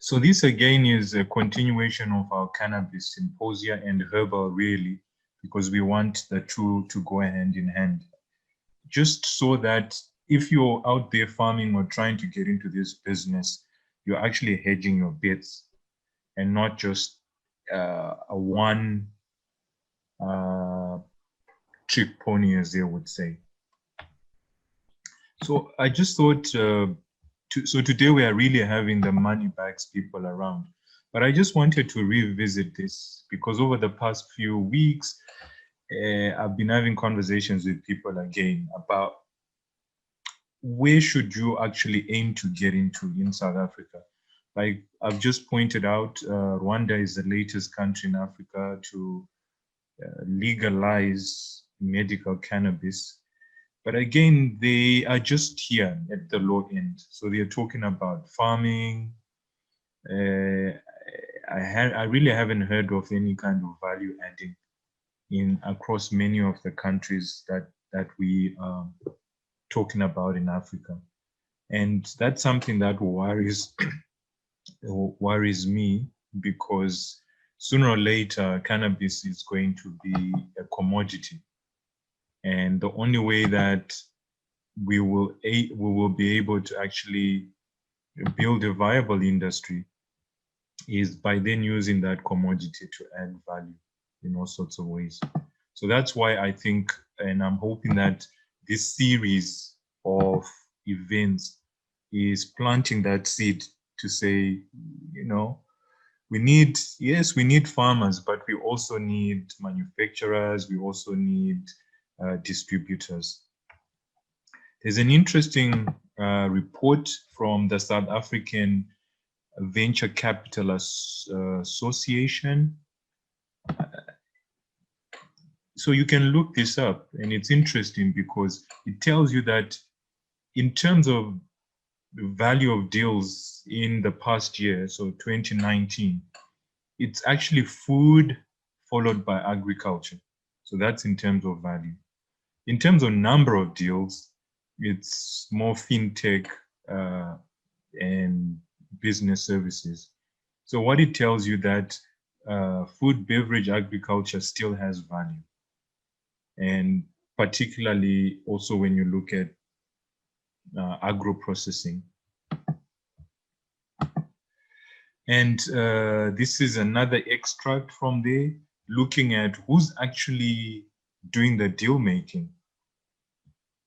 So this again is a continuation of our cannabis symposia and herbal, really, because we want the two to go hand in hand. Just so that if you're out there farming or trying to get into this business, you're actually hedging your bets and not just a one trick pony, as they would say. So I just thought, so today we are really having the money bags people around, but I just wanted to revisit this because over the past few weeks, I've been having conversations with people again about where should you actually aim to get into in South Africa. Like I've just pointed out, Rwanda is the latest country in Africa to legalize medical cannabis. But again, they are just here at the low end. So they're talking about farming. I really haven't heard of any kind of value adding across many of the countries that we are talking about in Africa. And that's something that worries me, because sooner or later, cannabis is going to be a commodity. And the only way that we will be able to actually build a viable industry is by then using that commodity to add value in all sorts of ways. So that's why I think, and I'm hoping that this series of events is planting that seed to say, we need farmers, but we also need manufacturers, we also need distributors. There's an interesting report from the South African Venture Capital Association. So you can look this up, and it's interesting because it tells you that in terms of the value of deals in the past year, so 2019, it's actually food followed by agriculture. So that's in terms of value. In terms of number of deals, it's more fintech and business services. So what it tells you that food, beverage, agriculture still has value. And particularly also when you look at agro-processing. And this is another extract from there, looking at who's actually doing the deal making.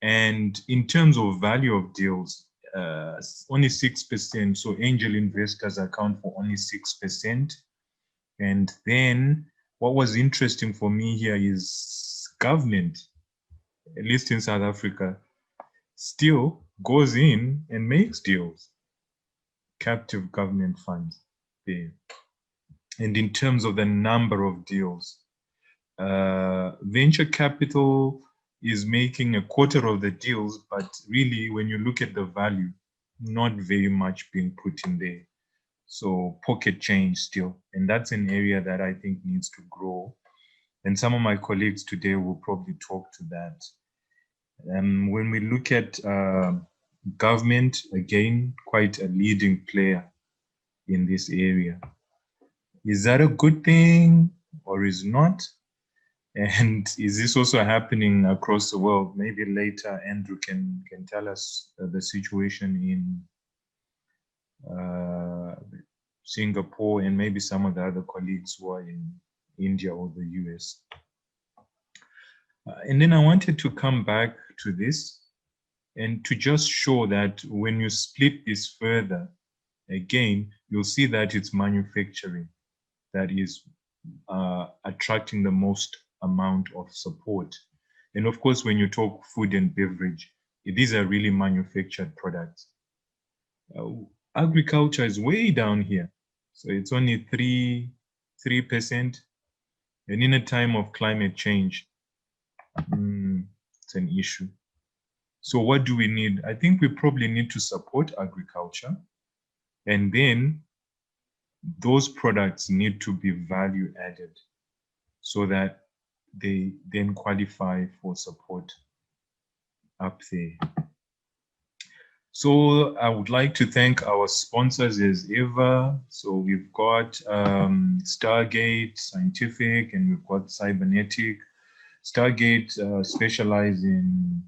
And in terms of value of deals, only 6%. So angel investors account for only 6%. And then what was interesting for me here is government, at least in South Africa, still goes in and makes deals, captive government funds there. And in terms of the number of deals, venture capital is making a quarter of the deals, but really when you look at the value, not very much being put in there. So pocket change still, and that's an area that I think needs to grow. And some of my colleagues today will probably talk to that. When we look at government, again, quite a leading player in this area. Is that a good thing or is not? And is this also happening across the world? Maybe later Andrew can tell us the situation in Singapore and maybe some of the other colleagues who are in India or the US. And then I wanted to come back to this and to just show that when you split this further, again, you'll see that it's manufacturing that is attracting the most amount of support. And of course, when you talk food and beverage, these are really manufactured products. Agriculture is way down here. So it's only 3%. And in a time of climate change, it's an issue. So what do we need? I think we probably need to support agriculture, and then those products need to be value added so that they then qualify for support up there. So I would like to thank our sponsors as ever. So we've got Stargate Scientific and we've got Cybernetic. Stargate specialize in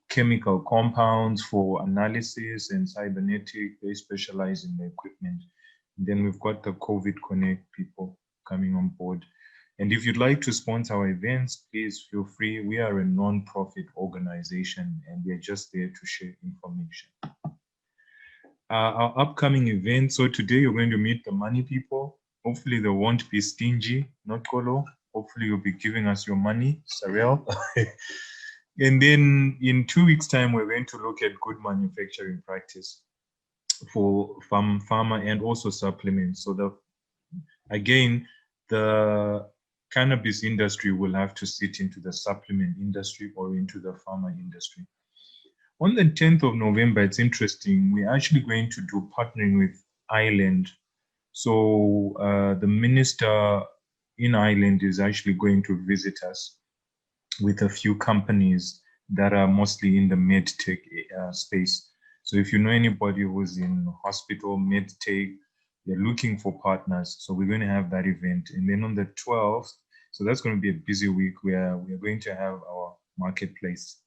chemical compounds for analysis, and Cybernetic, they specialize in the equipment. And then we've got the COVID Connect people coming on board. And if you'd like to sponsor our events, please feel free. We are a non-profit organization and we're just there to share information. Our upcoming events. So today you're going to meet the money people. Hopefully they won't be stingy, not Kolo. Hopefully you'll be giving us your money, Sarel. And then in 2 weeks' time, we're going to look at good manufacturing practice for pharma and also supplements. So the cannabis industry will have to sit into the supplement industry or into the pharma industry. On the 10th of November, it's interesting. We're actually going to do partnering with Ireland. So the minister in Ireland is actually going to visit us with a few companies that are mostly in the medtech space. So if you know anybody who's in hospital, medtech, they're looking for partners. So we're going to have that event. And then on the 12th, so that's going to be a busy week where we're going to have our marketplace.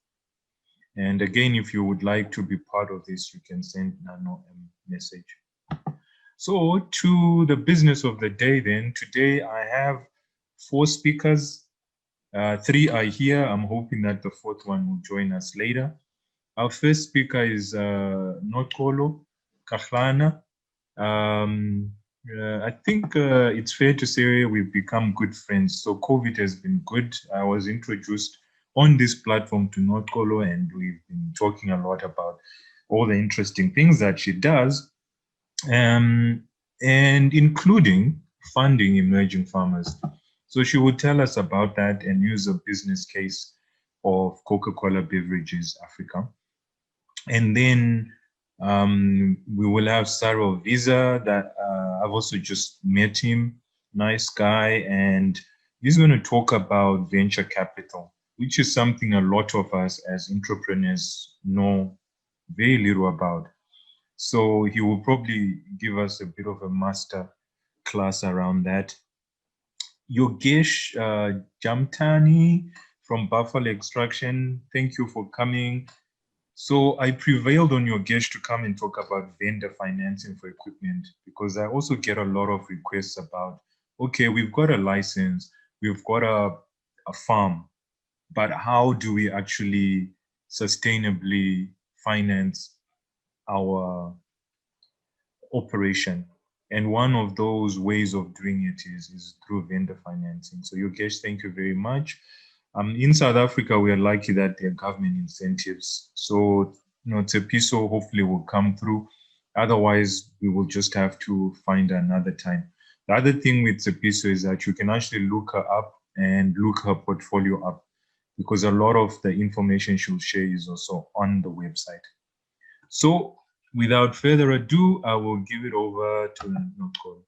And again, if you would like to be part of this, you can send Nano a message. So to the business of the day then, today I have 4 speakers. 3 are here. I'm hoping that the 4th one will join us later. Our first speaker is Nokolo Kahlana. I think it's fair to say we've become good friends. So COVID has been good. I was introduced on this platform to Nokolo, and we've been talking a lot about all the interesting things that she does, and including funding emerging farmers. So she will tell us about that and use a business case of Coca-Cola Beverages Africa. And then we will have Sarah Visa that I've also just met him, nice guy, and he's going to talk about venture capital, which is something a lot of us as entrepreneurs know very little about. So he will probably give us a bit of a master class around that. Yogesh Jamtani from Buffalo Extraction, thank you for coming. So I prevailed on Yogesh to come and talk about vendor financing for equipment, because I also get a lot of requests about, okay, we've got a license, we've got a farm, but how do we actually sustainably finance our operation? And one of those ways of doing it is through vendor financing. So Yogesh, thank you very much. In South Africa, we are lucky that there are government incentives. So, Tsepiso hopefully will come through. Otherwise, we will just have to find another time. The other thing with Tsepiso is that you can actually look her up and look her portfolio up, because a lot of the information she'll share is also on the website. So without further ado, I will give it over to Nokolo.